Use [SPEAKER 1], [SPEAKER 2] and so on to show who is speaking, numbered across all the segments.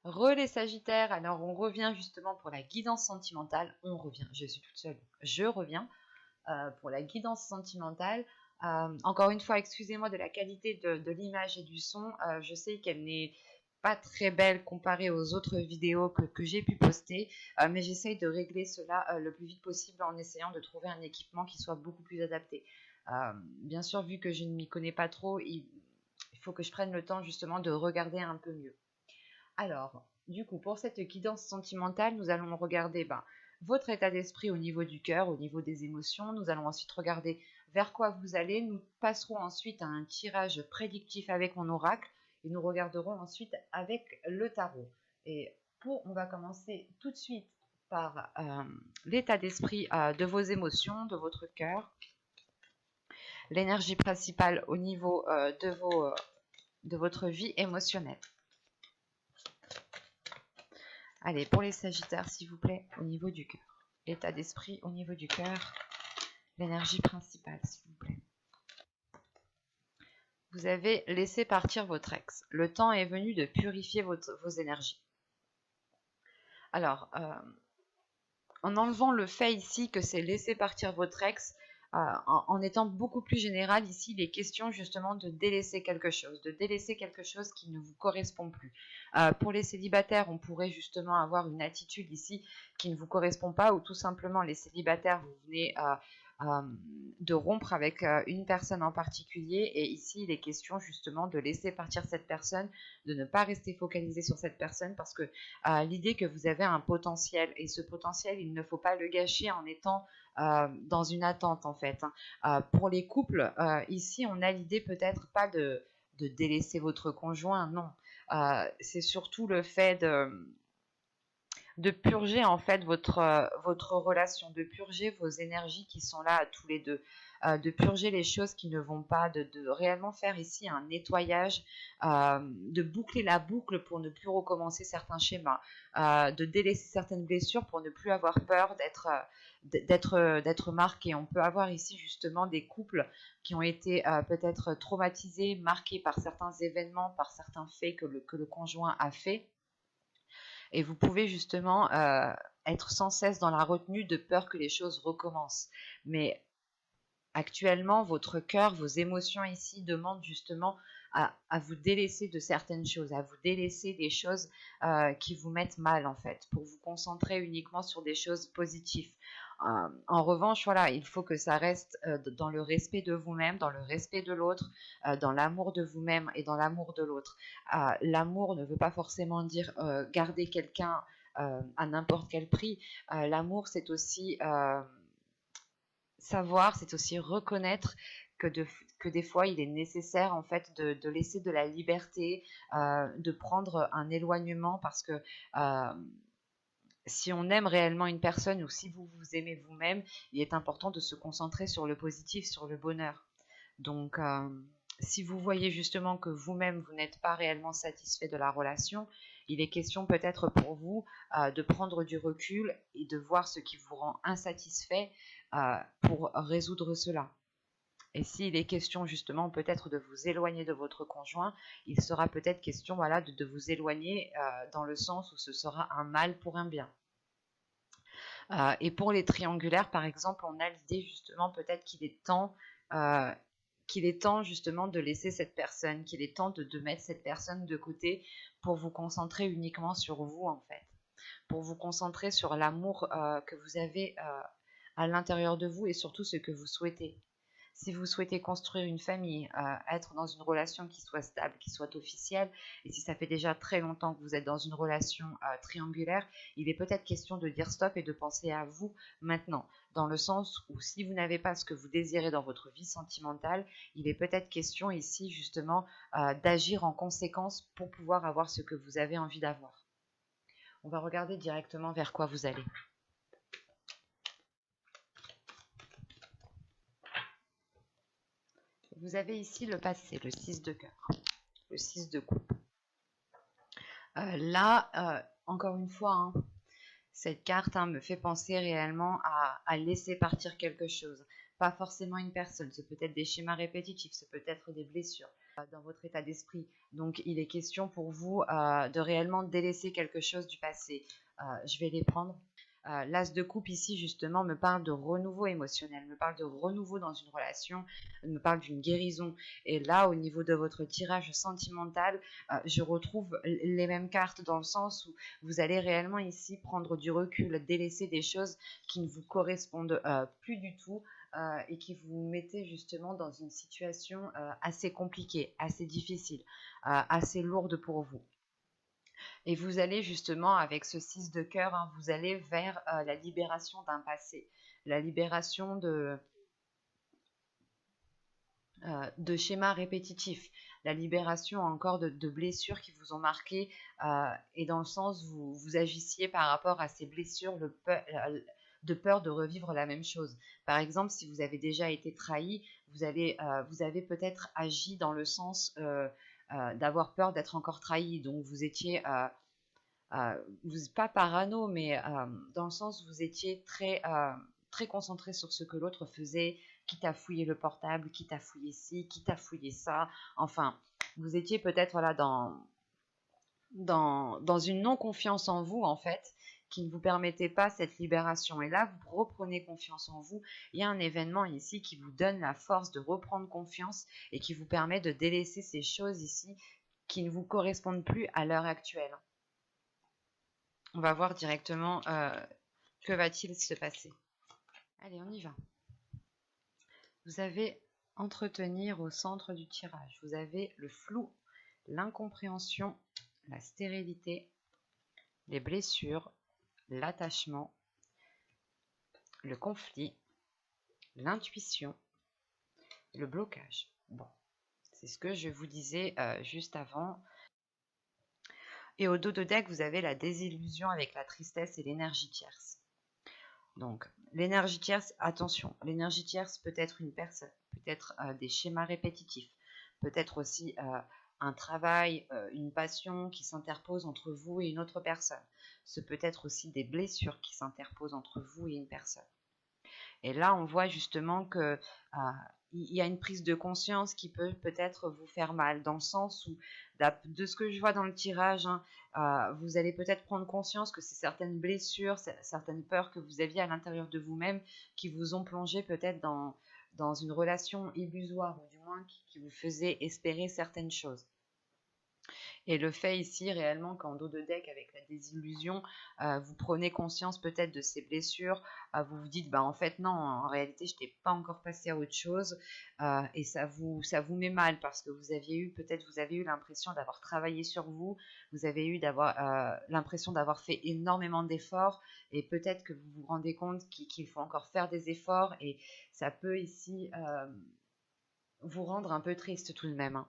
[SPEAKER 1] Les Sagittaires, alors on revient justement pour la guidance sentimentale. On revient, je suis toute seule. Je reviens pour la guidance sentimentale. Encore une fois, excusez-moi de la qualité de l'image et du son. Je sais qu'elle n'est pas très belle comparée aux autres vidéos que j'ai pu poster, mais j'essaye de régler cela le plus vite possible en essayant de trouver un équipement qui soit beaucoup plus adapté. Bien sûr, vu que je ne m'y connais pas trop, il faut que je prenne le temps justement de regarder un peu mieux. Alors, du coup, pour cette guidance sentimentale, nous allons regarder votre état d'esprit au niveau du cœur, au niveau des émotions. Nous allons ensuite regarder vers quoi vous allez. Nous passerons ensuite à un tirage prédictif avec mon oracle et nous regarderons ensuite avec le tarot. On va commencer tout de suite par l'état d'esprit de vos émotions, de votre cœur, l'énergie principale au niveau de votre vie émotionnelle. Allez, pour les Sagittaires, s'il vous plaît, au niveau du cœur. L'état d'esprit au niveau du cœur. L'énergie principale, s'il vous plaît. Vous avez laissé partir votre ex. Le temps est venu de purifier vos énergies. Alors, en enlevant le fait ici que c'est laisser partir votre ex, en étant beaucoup plus général, ici, il est question justement de délaisser quelque chose qui ne vous correspond plus. Pour les célibataires, on pourrait justement avoir une attitude ici qui ne vous correspond pas, ou tout simplement les célibataires, vous venez de rompre avec une personne en particulier, et ici, il est question justement de laisser partir cette personne, de ne pas rester focalisé sur cette personne, parce que l'idée que vous avez un potentiel, et ce potentiel, il ne faut pas le gâcher en étant dans une attente en fait. Pour les couples, ici on a l'idée peut-être pas de délaisser votre conjoint, non. C'est surtout le fait de purger en fait votre relation, de purger vos énergies qui sont là tous les deux, de purger les choses qui ne vont pas, de réellement faire ici un nettoyage, de boucler la boucle pour ne plus recommencer certains schémas, de délaisser certaines blessures pour ne plus avoir peur d'être marqué. On peut avoir ici justement des couples qui ont été peut-être traumatisés, marqués par certains événements, par certains faits que le conjoint a fait. Et vous pouvez justement être sans cesse dans la retenue de peur que les choses recommencent. Mais actuellement, votre cœur, vos émotions ici demandent justement à vous délaisser de certaines choses, à vous délaisser des choses qui vous mettent mal en fait, pour vous concentrer uniquement sur des choses positives. En revanche, voilà, il faut que ça reste dans le respect de vous-même, dans le respect de l'autre, dans l'amour de vous-même et dans l'amour de l'autre. L'amour ne veut pas forcément dire garder quelqu'un à n'importe quel prix. L'amour, c'est aussi savoir, c'est aussi reconnaître que des fois il est nécessaire en fait de laisser de la liberté, de prendre un éloignement parce que si on aime réellement une personne ou si vous vous aimez vous-même, il est important de se concentrer sur le positif, sur le bonheur. Donc si vous voyez justement que vous-même vous n'êtes pas réellement satisfait de la relation, il est question peut-être pour vous de prendre du recul et de voir ce qui vous rend insatisfait pour résoudre cela. Et s'il est question justement peut-être de vous éloigner de votre conjoint, il sera peut-être question voilà, de vous éloigner dans le sens où ce sera un mal pour un bien. Et pour les triangulaires, par exemple, on a l'idée justement peut-être qu'il est temps justement de laisser cette personne, qu'il est temps de mettre cette personne de côté pour vous concentrer uniquement sur vous en fait, pour vous concentrer sur l'amour que vous avez à l'intérieur de vous et surtout ce que vous souhaitez. Si vous souhaitez construire une famille, être dans une relation qui soit stable, qui soit officielle, et si ça fait déjà très longtemps que vous êtes dans une relation triangulaire, il est peut-être question de dire stop et de penser à vous maintenant, dans le sens où si vous n'avez pas ce que vous désirez dans votre vie sentimentale, il est peut-être question ici justement d'agir en conséquence pour pouvoir avoir ce que vous avez envie d'avoir. On va regarder directement vers quoi vous allez. Vous avez ici le passé, le 6 de cœur, le 6 de coupe. Encore une fois, cette carte me fait penser réellement à laisser partir quelque chose. pas forcément une personne, ce peut être des schémas répétitifs, ce peut être des blessures dans votre état d'esprit. Donc il est question pour vous de réellement délaisser quelque chose du passé. Je vais les prendre. L'as de coupe ici justement me parle de renouveau émotionnel, me parle de renouveau dans une relation, me parle d'une guérison. Et là, au niveau de votre tirage sentimental, je retrouve les mêmes cartes dans le sens où vous allez réellement ici prendre du recul, délaisser des choses qui ne vous correspondent plus du tout et qui vous mettez justement dans une situation assez compliquée, assez difficile, assez lourde pour vous. Et vous allez justement, avec ce 6 de cœur, hein, vous allez vers la libération d'un passé, la libération de schémas répétitifs, la libération encore de blessures qui vous ont marqué, et dans le sens où vous agissiez par rapport à ces blessures de peur de revivre la même chose. Par exemple, si vous avez déjà été trahi, vous avez peut-être agi dans le sens d'avoir peur d'être encore trahi, donc vous étiez pas parano, mais dans le sens où vous étiez très concentré sur ce que l'autre faisait, quitte à fouiller le portable, quitte à fouiller ci, quitte à fouiller ça. Enfin, vous étiez peut-être voilà, dans une non-confiance en vous, en fait, qui ne vous permettait pas cette libération. Et là, vous reprenez confiance en vous. Il y a un événement ici qui vous donne la force de reprendre confiance et qui vous permet de délaisser ces choses ici qui ne vous correspondent plus à l'heure actuelle. On va voir directement que va-t-il se passer. Allez, on y va. Vous avez entretenir au centre du tirage. Vous avez le flou, l'incompréhension, la stérilité, les blessures, l'attachement, le conflit, l'intuition, le blocage. Bon, c'est ce que je vous disais juste avant. Et au dos de deck, vous avez la désillusion avec la tristesse et l'énergie tierce. Donc, l'énergie tierce, attention, l'énergie tierce peut être une personne, peut être des schémas répétitifs, peut être aussi un travail, une passion qui s'interpose entre vous et une autre personne. Ce peut être aussi des blessures qui s'interposent entre vous et une personne. Et là, on voit justement que il y a une prise de conscience qui peut peut-être vous faire mal, dans le sens où, de ce que je vois dans le tirage, hein, vous allez peut-être prendre conscience que c'est certaines blessures, certaines peurs que vous aviez à l'intérieur de vous-même qui vous ont plongé peut-être dans une relation illusoire, ou du moins qui vous faisait espérer certaines choses. Et le fait ici réellement qu'en dos de deck avec la désillusion, vous prenez conscience peut-être de ces blessures, vous vous dites bah en fait non, en réalité je n'étais pas encore passé à autre chose, et ça vous met mal parce que vous avez eu l'impression d'avoir travaillé sur vous, vous avez eu l'impression d'avoir fait énormément d'efforts, et peut-être que vous vous rendez compte qu'il faut encore faire des efforts, et ça peut ici vous rendre un peu triste tout de même, hein.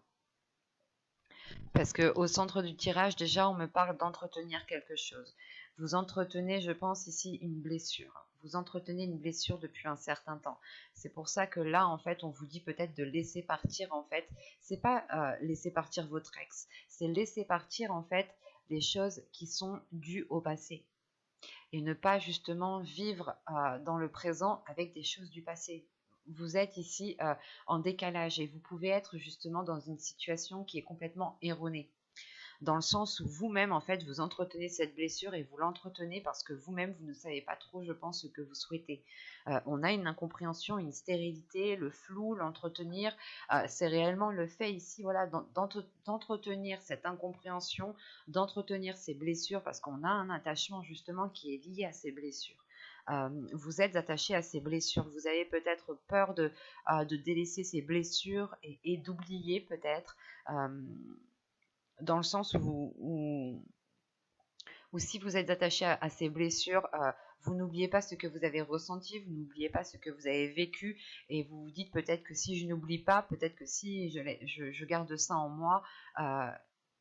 [SPEAKER 1] Parce qu'au centre du tirage, déjà, on me parle d'entretenir quelque chose. Vous entretenez, je pense, ici une blessure. Vous entretenez une blessure depuis un certain temps. C'est pour ça que là, en fait, on vous dit peut-être de laisser partir, en fait. C'est pas laisser partir votre ex. C'est laisser partir, en fait, les choses qui sont dues au passé. Et ne pas, justement, vivre dans le présent avec des choses du passé. Vous êtes ici en décalage et vous pouvez être justement dans une situation qui est complètement erronée. Dans le sens où vous-même, en fait, vous entretenez cette blessure et vous l'entretenez parce que vous-même, vous ne savez pas trop, je pense, ce que vous souhaitez. On a une incompréhension, une stérilité, le flou, l'entretenir. C'est réellement le fait ici, voilà, d'entretenir cette incompréhension, d'entretenir ces blessures parce qu'on a un attachement justement qui est lié à ces blessures. Vous êtes attaché à ces blessures. Vous avez peut-être peur de délaisser ces blessures et d'oublier peut-être, dans le sens où si vous êtes attaché à ces blessures, vous n'oubliez pas ce que vous avez ressenti, vous n'oubliez pas ce que vous avez vécu, et vous vous dites peut-être que si je n'oublie pas, peut-être que si je garde ça en moi,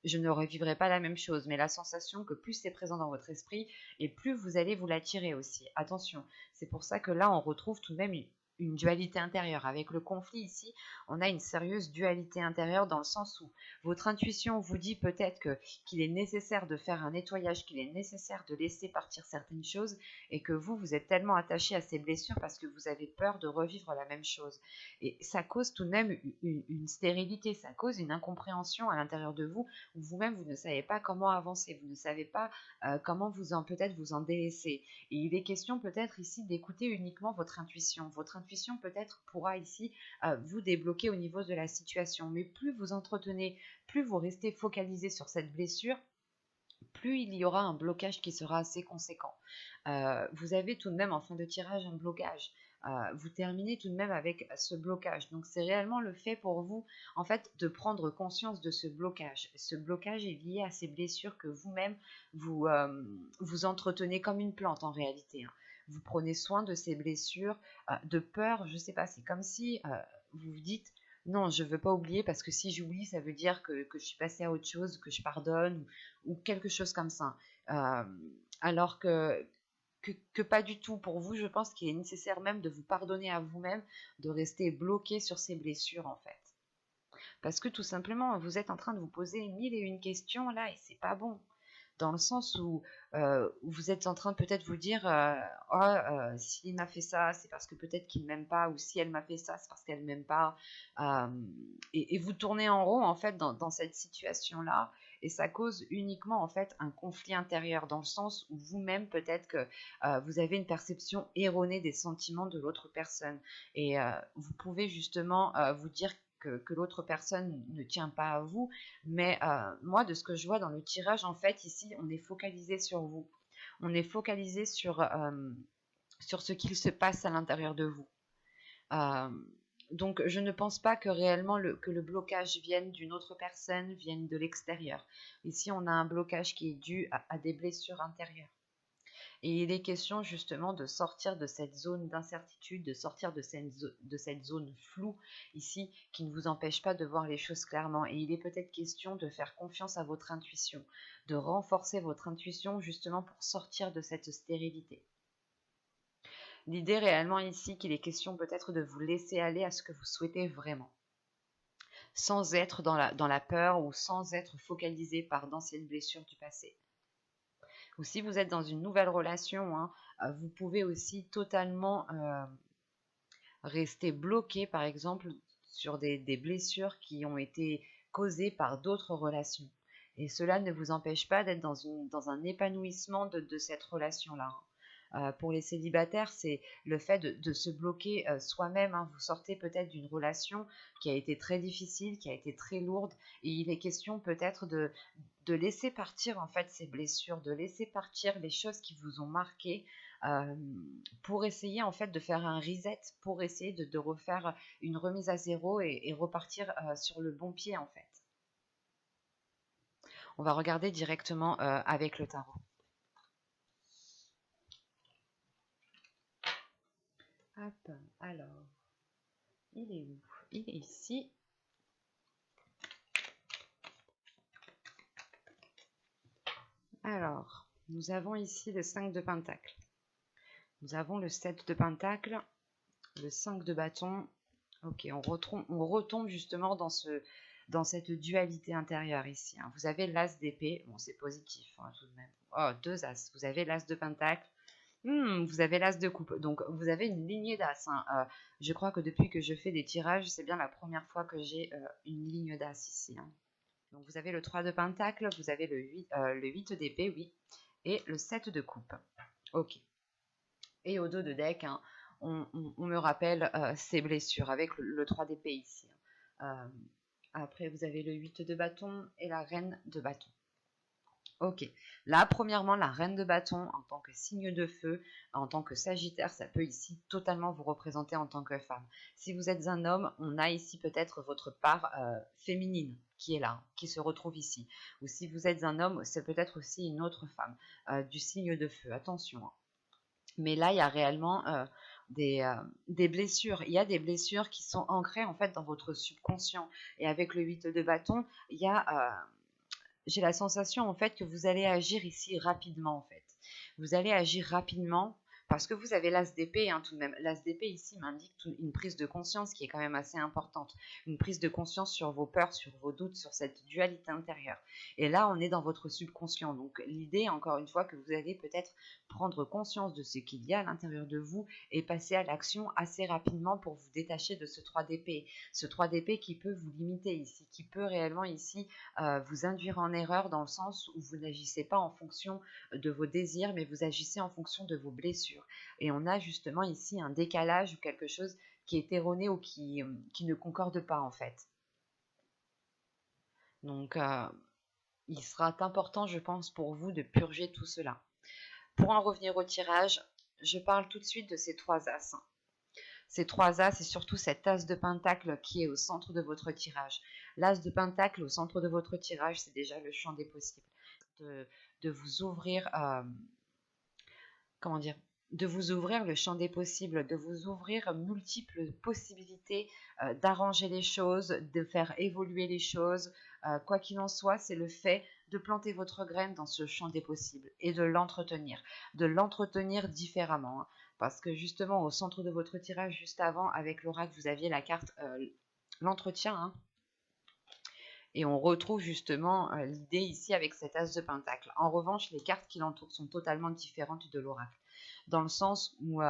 [SPEAKER 1] je ne revivrai pas la même chose. Mais la sensation que plus c'est présent dans votre esprit, et plus vous allez vous l'attirer aussi. Attention, c'est pour ça que là, on retrouve tout de même une dualité intérieure. Avec le conflit ici, on a une sérieuse dualité intérieure dans le sens où votre intuition vous dit peut-être qu'il est nécessaire de faire un nettoyage, qu'il est nécessaire de laisser partir certaines choses et que vous êtes tellement attaché à ces blessures parce que vous avez peur de revivre la même chose. Et ça cause tout de même une stérilité, ça cause une incompréhension à l'intérieur de vous où vous-même vous ne savez pas comment avancer, vous ne savez pas comment peut-être vous en délaisser. Et il est question peut-être ici d'écouter uniquement votre intuition. Votre intuition peut-être pourra ici vous débloquer au niveau de la situation. Mais plus vous entretenez, plus vous restez focalisé sur cette blessure, plus il y aura un blocage qui sera assez conséquent. Vous avez tout de même en fin de tirage un blocage. Vous terminez tout de même avec ce blocage. Donc c'est réellement le fait pour vous en fait de prendre conscience de ce blocage. Ce blocage est lié à ces blessures que vous-même vous entretenez comme une plante en réalité. Hein. Vous prenez soin de ces blessures de peur, je ne sais pas, c'est comme si vous vous dites non, je ne veux pas oublier parce que si j'oublie, ça veut dire que je suis passée à autre chose, que je pardonne ou quelque chose comme ça. Alors que pas du tout. Pour vous, je pense qu'il est nécessaire même de vous pardonner à vous-même, de rester bloqué sur ces blessures en fait. Parce que tout simplement, vous êtes en train de vous poser mille et une questions là et c'est pas bon. Dans le sens où vous êtes en train de peut-être vous dire s'il m'a fait ça, c'est parce que peut-être qu'il ne m'aime pas, ou si elle m'a fait ça, c'est parce qu'elle ne m'aime pas. Et vous tournez en rond en fait dans cette situation-là, et ça cause uniquement en fait un conflit intérieur, dans le sens où vous-même peut-être que vous avez une perception erronée des sentiments de l'autre personne. Et vous pouvez justement vous dire que l'autre personne ne tient pas à vous, mais moi, de ce que je vois dans le tirage, en fait, ici, on est focalisé sur vous. On est focalisé sur ce qu'il se passe à l'intérieur de vous. Donc, je ne pense pas que réellement que le blocage vienne d'une autre personne, vienne de l'extérieur. Ici, on a un blocage qui est dû à des blessures intérieures. Et il est question justement de sortir de cette zone d'incertitude, de sortir de cette zone floue ici qui ne vous empêche pas de voir les choses clairement. Et il est peut-être question de faire confiance à votre intuition, de renforcer votre intuition justement pour sortir de cette stérilité. L'idée réellement ici qu'il est question peut-être de vous laisser aller à ce que vous souhaitez vraiment, sans être dans la peur ou sans être focalisé par d'anciennes blessures du passé. Ou si vous êtes dans une nouvelle relation, hein, vous pouvez aussi totalement rester bloqué, par exemple, sur des blessures qui ont été causées par d'autres relations. Et cela ne vous empêche pas d'être dans un épanouissement de cette relation-là. Pour les célibataires, c'est le fait de se bloquer soi-même. Hein. Vous sortez peut-être d'une relation qui a été très difficile, qui a été très lourde, et il est question peut-être de laisser partir en fait ces blessures, de laisser partir les choses qui vous ont marqué pour essayer en fait de faire un reset, pour essayer de refaire une remise à zéro et repartir sur le bon pied en fait. On va regarder directement avec le tarot. Hop, alors, il est où? Il est ici. Alors, nous avons ici le 5 de Pentacle. Nous avons le 7 de Pentacle, le 5 de bâton. Ok, on retombe justement dans cette dualité intérieure ici. Hein. Vous avez l'as d'épée, bon c'est positif hein, tout de même. Oh, 2 as. Vous avez l'as de Pentacle. Vous avez l'as de coupe, donc vous avez une lignée d'as. Hein. Je crois que depuis que je fais des tirages, c'est bien la première fois que j'ai une ligne d'as ici. Hein. Donc vous avez le 3 de Pentacle, vous avez le 8 d'épée, oui, et le 7 de coupe. Ok. Et au dos de deck, hein, on me rappelle ces blessures avec le 3 d'épée ici. Après, vous avez le 8 de bâton et la reine de bâton. Ok, là premièrement la reine de bâton en tant que signe de feu, en tant que sagittaire, ça peut ici totalement vous représenter en tant que femme. Si vous êtes un homme, on a ici peut-être votre part féminine qui est là, qui se retrouve ici. Ou si vous êtes un homme, c'est peut-être aussi une autre femme du signe de feu, attention. Hein. Mais là il y a réellement des blessures, il y a des blessures qui sont ancrées en fait dans votre subconscient. Et avec le 8 de bâton, il y a... j'ai la sensation en fait que vous allez agir ici rapidement en fait. Vous allez agir rapidement parce que vous avez l'as d'épée, hein, tout de même. L'as d'épée ici m'indique une prise de conscience qui est quand même assez importante. Une prise de conscience sur vos peurs, sur vos doutes, sur cette dualité intérieure. Et là, on est dans votre subconscient. Donc l'idée, encore une fois, que vous allez peut-être prendre conscience de ce qu'il y a à l'intérieur de vous et passer à l'action assez rapidement pour vous détacher de ce 3 d'épée. Ce 3 d'épée qui peut vous limiter ici, qui peut réellement ici vous induire en erreur dans le sens où vous n'agissez pas en fonction de vos désirs, mais vous agissez en fonction de vos blessures. Et on a justement ici un décalage ou quelque chose qui est erroné ou qui ne concorde pas en fait. Donc il sera important, je pense, pour vous de purger tout cela. Pour en revenir au tirage, je parle tout de suite de ces 3 as. Ces 3 as et surtout cet as de pentacle qui est au centre de votre tirage. L'as de pentacle au centre de votre tirage, c'est déjà le champ des possibles. De vous ouvrir, comment dire, de vous ouvrir le champ des possibles, de vous ouvrir multiples possibilités d'arranger les choses, de faire évoluer les choses. Quoi qu'il en soit, c'est le fait de planter votre graine dans ce champ des possibles et de l'entretenir différemment. Hein, parce que justement, au centre de votre tirage, juste avant, avec l'oracle, vous aviez la carte l'entretien. Hein, et on retrouve justement l'idée ici avec cet as de pentacle. En revanche, les cartes qui l'entourent sont totalement différentes de l'oracle. Dans le sens où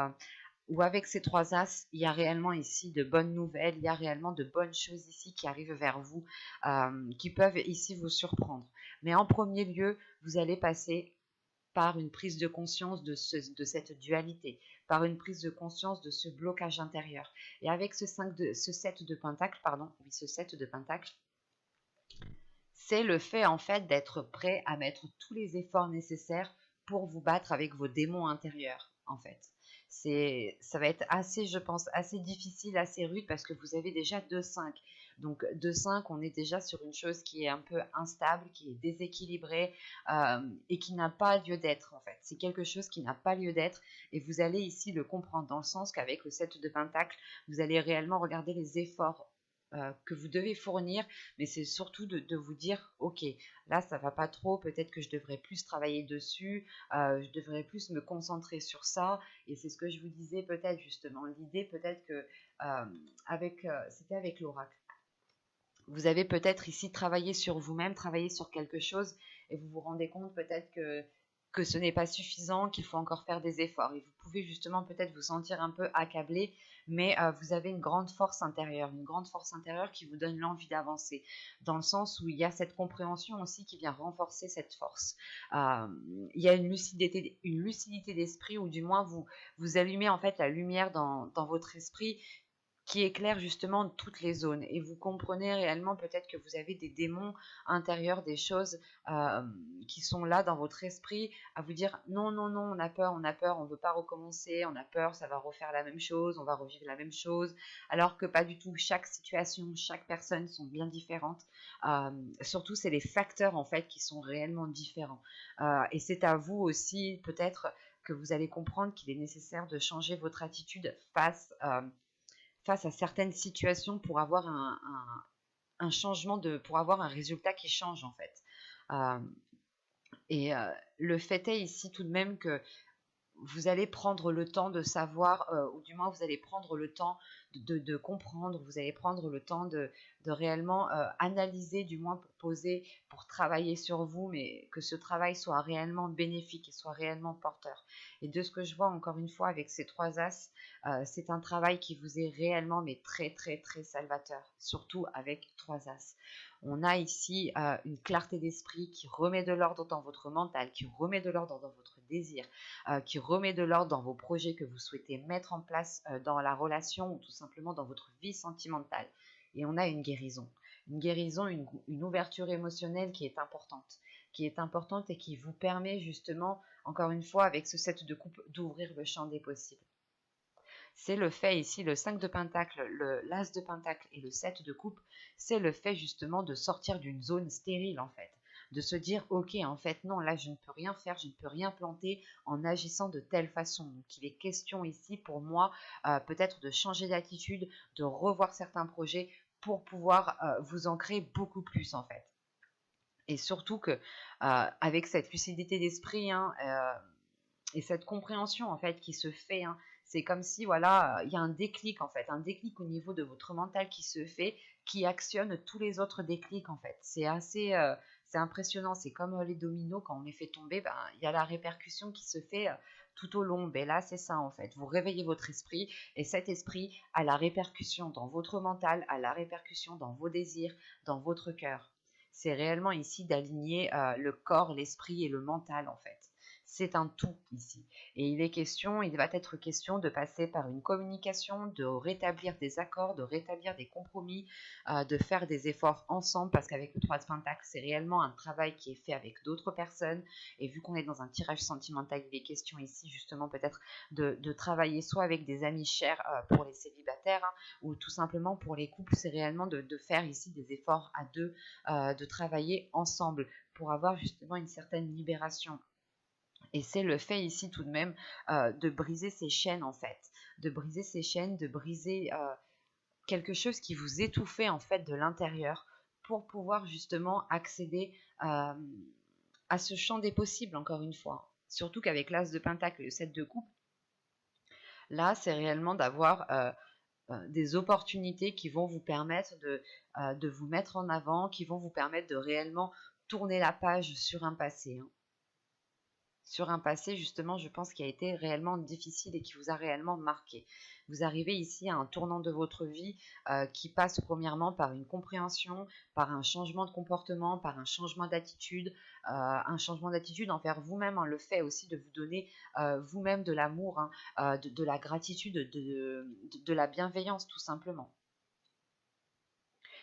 [SPEAKER 1] avec ces 3 as, il y a réellement ici de bonnes nouvelles, il y a réellement de bonnes choses ici qui arrivent vers vous, qui peuvent ici vous surprendre. Mais en premier lieu, vous allez passer par une prise de conscience de cette dualité, par une prise de conscience de ce blocage intérieur. Et avec ce 7 de pentacle, ce 7 de pentacle, c'est le fait en fait d'être prêt à mettre tous les efforts nécessaires pour vous battre avec vos démons intérieurs en fait. Ça va être assez, je pense, assez difficile, assez rude parce que vous avez déjà 2-5. Donc 2-5, on est déjà sur une chose qui est un peu instable, qui est déséquilibrée et qui n'a pas lieu d'être en fait. C'est quelque chose qui n'a pas lieu d'être et vous allez ici le comprendre dans le sens qu'avec le 7 de pentacle, vous allez réellement regarder les efforts que vous devez fournir, mais c'est surtout de vous dire, ok, là ça va pas trop, peut-être que je devrais plus travailler dessus, je devrais plus me concentrer sur ça, et c'est ce que je vous disais peut-être justement, l'idée peut-être que c'était avec l'oracle. Vous avez peut-être ici travaillé sur vous-même, travaillé sur quelque chose, et vous vous rendez compte peut-être que ce n'est pas suffisant, qu'il faut encore faire des efforts. Et vous pouvez justement peut-être vous sentir un peu accablé, mais vous avez une grande force intérieure qui vous donne l'envie d'avancer, dans le sens où il y a cette compréhension aussi qui vient renforcer cette force. Il y a une lucidité d'esprit, ou du moins vous allumez en fait la lumière dans votre esprit, qui éclaire justement toutes les zones. Et vous comprenez réellement peut-être que vous avez des démons intérieurs, des choses qui sont là dans votre esprit à vous dire non, non, non, on a peur, on veut pas recommencer, on a peur, ça va refaire la même chose, on va revivre la même chose, alors que pas du tout. Chaque situation, chaque personne sont bien différentes. Surtout, c'est les facteurs en fait qui sont réellement différents. Et c'est à vous aussi peut-être que vous allez comprendre qu'il est nécessaire de changer votre attitude face à certaines situations pour avoir un changement, pour avoir un résultat qui change en fait. Euh, le fait est ici tout de même que vous allez prendre le temps de savoir, ou du moins vous allez prendre le temps de comprendre, vous allez prendre le temps de réellement analyser, du moins pour poser, pour travailler sur vous, mais que ce travail soit réellement bénéfique et soit réellement porteur. Et de ce que je vois encore une fois avec ces 3 as, c'est un travail qui vous est réellement mais très très très salvateur, surtout avec 3 as. On a ici une clarté d'esprit qui remet de l'ordre dans votre mental, qui remet de l'ordre dans votre désir, qui remet de l'ordre dans vos projets que vous souhaitez mettre en place dans la relation ou tout simplement dans votre vie sentimentale. Et on a une guérison, une ouverture émotionnelle qui est importante et qui vous permet justement, encore une fois, avec ce 7 de coupe, d'ouvrir le champ des possibles. C'est le fait ici, le 5 de pentacle, l'as de pentacle et le 7 de coupe, c'est le fait justement de sortir d'une zone stérile en fait. De se dire, ok, en fait, non, là, je ne peux rien faire, je ne peux rien planter en agissant de telle façon. Donc, il est question ici, pour moi, peut-être de changer d'attitude, de revoir certains projets pour pouvoir vous ancrer beaucoup plus, en fait. Et surtout que, avec cette lucidité d'esprit, hein, Et cette compréhension en fait qui se fait, hein, c'est comme si voilà, il y a un déclic en fait, un déclic au niveau de votre mental qui se fait, qui actionne tous les autres déclics en fait. C'est assez, c'est impressionnant. C'est comme les dominos quand on les fait tomber, ben il y a la répercussion qui se fait tout au long. Ben là c'est ça en fait. Vous réveillez votre esprit et cet esprit a la répercussion dans votre mental, a la répercussion dans vos désirs, dans votre cœur. C'est réellement ici d'aligner le corps, l'esprit et le mental en fait. C'est un tout ici. Et il va être question de passer par une communication, de rétablir des accords, de rétablir des compromis, de faire des efforts ensemble, parce qu'avec le 3 de Pentacle, c'est réellement un travail qui est fait avec d'autres personnes. Et vu qu'on est dans un tirage sentimental, il est question ici justement peut-être de travailler soit avec des amis chers pour les célibataires, hein, ou tout simplement pour les couples, c'est réellement de faire ici des efforts à deux, de travailler ensemble pour avoir justement une certaine libération. Et c'est le fait ici tout de même de briser ces chaînes en fait, de briser ces chaînes, de briser quelque chose qui vous étouffait en fait de l'intérieur pour pouvoir justement accéder à ce champ des possibles encore une fois. Surtout qu'avec l'As de Pentacle et le 7 de coupe, là c'est réellement d'avoir des opportunités qui vont vous permettre de vous mettre en avant, qui vont vous permettre de réellement tourner la page sur un passé, hein. Sur un passé justement, je pense, qui a été réellement difficile et qui vous a réellement marqué. Vous arrivez ici à un tournant de votre vie qui passe premièrement par une compréhension, par un changement de comportement, par un changement d'attitude envers vous-même, hein, le fait aussi de vous donner vous-même de l'amour, hein, de la gratitude, de la bienveillance tout simplement.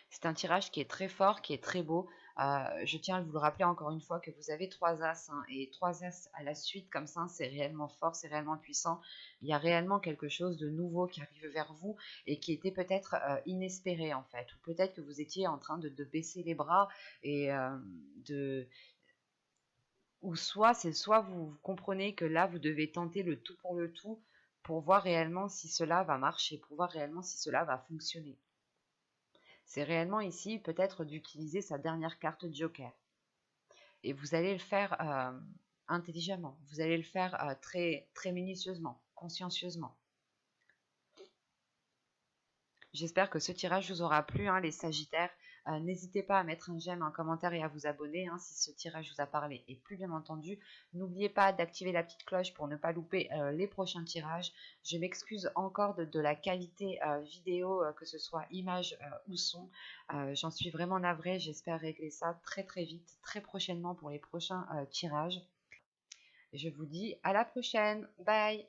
[SPEAKER 1] C'est un tirage qui est très fort, qui est très beau. Je tiens à vous le rappeler encore une fois que vous avez 3 As, hein, et 3 As à la suite comme ça, c'est réellement fort, c'est réellement puissant. Il y a réellement quelque chose de nouveau qui arrive vers vous et qui était peut-être inespéré en fait. Ou peut-être que vous étiez en train de baisser les bras et de... Ou soit vous comprenez que là, vous devez tenter le tout pour le tout pour voir réellement si cela va marcher, pour voir réellement si cela va fonctionner. C'est réellement ici peut-être d'utiliser sa dernière carte Joker. Et vous allez le faire intelligemment, vous allez le faire très, très minutieusement, consciencieusement. J'espère que ce tirage vous aura plu, hein, les Sagittaires. N'hésitez pas à mettre un j'aime, un commentaire et à vous abonner hein, si ce tirage vous a parlé. Et plus bien entendu, n'oubliez pas d'activer la petite cloche pour ne pas louper les prochains tirages. Je m'excuse encore de la qualité vidéo, que ce soit image ou son. J'en suis vraiment navrée. J'espère régler ça très très vite, très prochainement pour les prochains tirages. Et je vous dis à la prochaine. Bye!